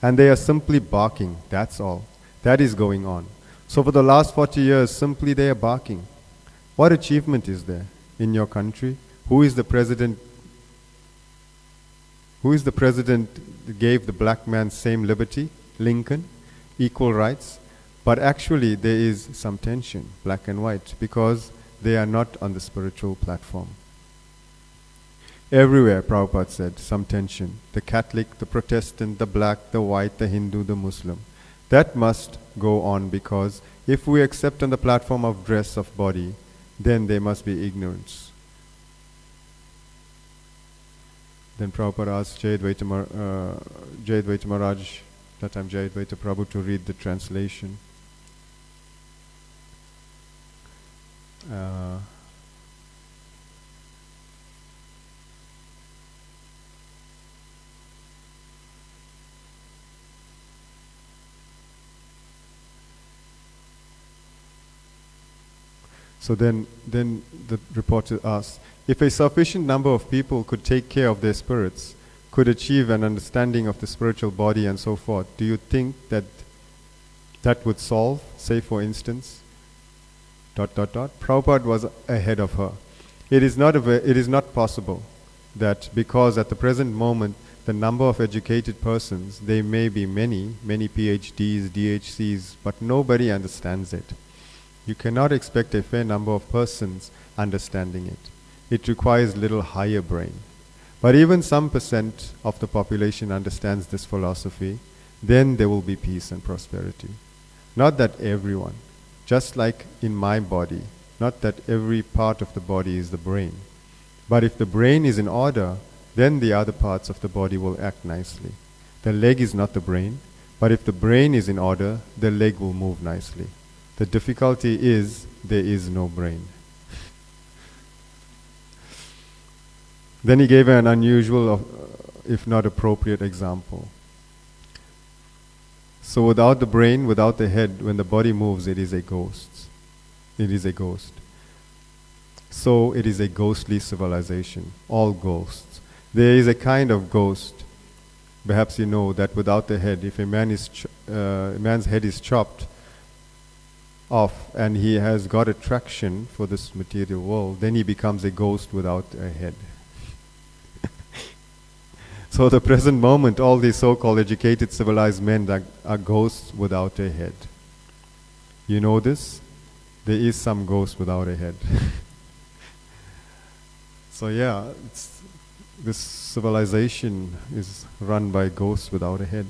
And they are simply barking, that's all. That is going on. So for the last 40 years, simply they are barking. What achievement is there in your country? Who is the president that gave the black man same liberty? Lincoln, equal rights. But actually there is some tension, black and white, because they are not on the spiritual platform. Everywhere, Prabhupada said, some tension. The Catholic, the Protestant, the black, the white, the Hindu, the Muslim. That must go on, because if we accept on the platform of dress of body, then there must be ignorance. Then Prabhupada asked Jayadvaita Maharaj, that time Jayadvaita Prabhu, to read the translation. So then the reporter asked, if a sufficient number of people could take care of their spirits, could achieve an understanding of the spiritual body and so forth, do you think that that would solve, say for instance, ... Prabhupada was ahead of her. It is not possible that because at the present moment the number of educated persons, they may be many PhDs, DHCs, but nobody understands it. You cannot expect a fair number of persons understanding it. It requires little higher brain. But even some percent of the population understands this philosophy, then there will be peace and prosperity. Not that everyone, just like in my body, not that every part of the body is the brain. But if the brain is in order, then the other parts of the body will act nicely. The leg is not the brain, but if the brain is in order, the leg will move nicely. The difficulty is there is no brain. Then he gave an unusual, if not appropriate, example. So without the brain, without the head, when the body moves, it is a ghost. It is a ghost. So it is a ghostly civilization, all ghosts. There is a kind of ghost, perhaps you know, that without the head, if a man's head is chopped off and he has got attraction for this material world, then he becomes a ghost without a head. So the present moment, all these so-called educated civilized men are ghosts without a head. You know this? There is some ghost without a head. So yeah, this civilization is run by ghosts without a head.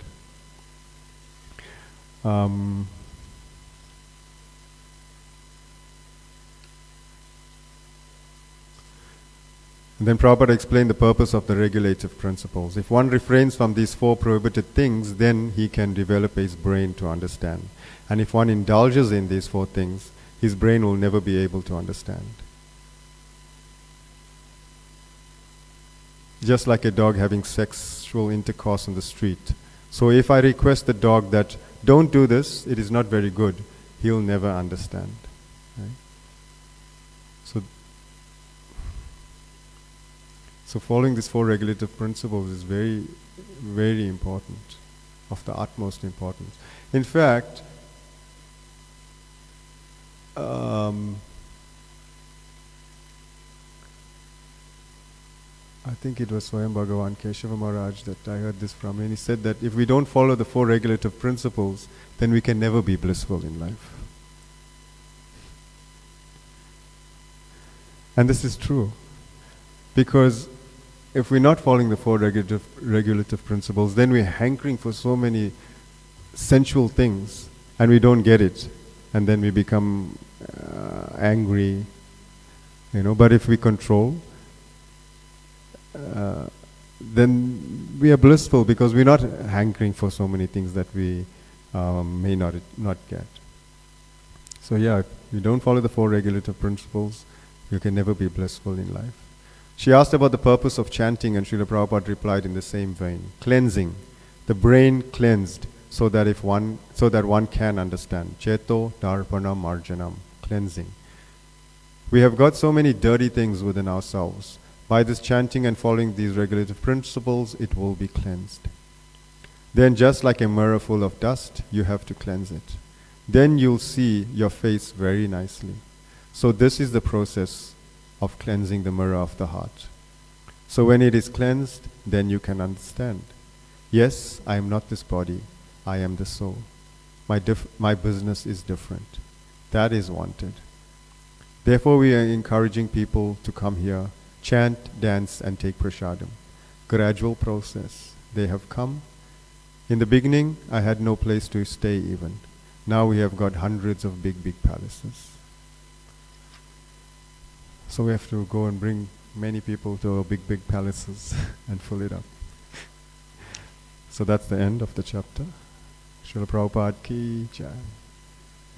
And then Prabhupada explained the purpose of the regulative principles. If one refrains from these four prohibited things, then he can develop his brain to understand. And if one indulges in these four things, his brain will never be able to understand. Just like a dog having sexual intercourse on the street. So if I request the dog that, don't do this, it is not very good, he'll never understand. Right? So following these four regulative principles is very, very important, of the utmost importance. In fact, I think it was Swayam Bhagavan Keshava Maharaj that I heard this from, and he said that if we don't follow the four regulative principles, then we can never be blissful in life. And this is true, because if we're not following the four regulative principles, then we're hankering for so many sensual things and we don't get it, and then we become angry, But if we control, then we are blissful, because we're not hankering for so many things that we may not get. So yeah, if you don't follow the four regulative principles, you can never be blissful in life. She asked about the purpose of chanting, and Srila Prabhupada replied in the same vein. Cleansing, the brain cleansed, so that one can understand. Cheto darpanam marjanam, cleansing. We have got so many dirty things within ourselves. By this chanting and following these regulative principles, it will be cleansed. Then just like a mirror full of dust, you have to cleanse it. Then you'll see your face very nicely. So this is the process of cleansing the mirror of the heart. So when it is cleansed, then you can understand. Yes, I am not this body, I am the soul. My business is different. That is wanted. Therefore we are encouraging people to come here, chant, dance, and take prasadam. Gradual process. They have come, In the beginning, I had no place to stay even. Now we have got hundreds of big, big palaces. So we have to go and bring many people to our big, big palaces and fill it up. So that's the end of the chapter. Srila Prabhupada ki jai.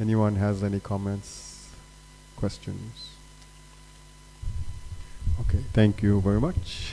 Anyone has any comments, questions? Okay, thank you very much.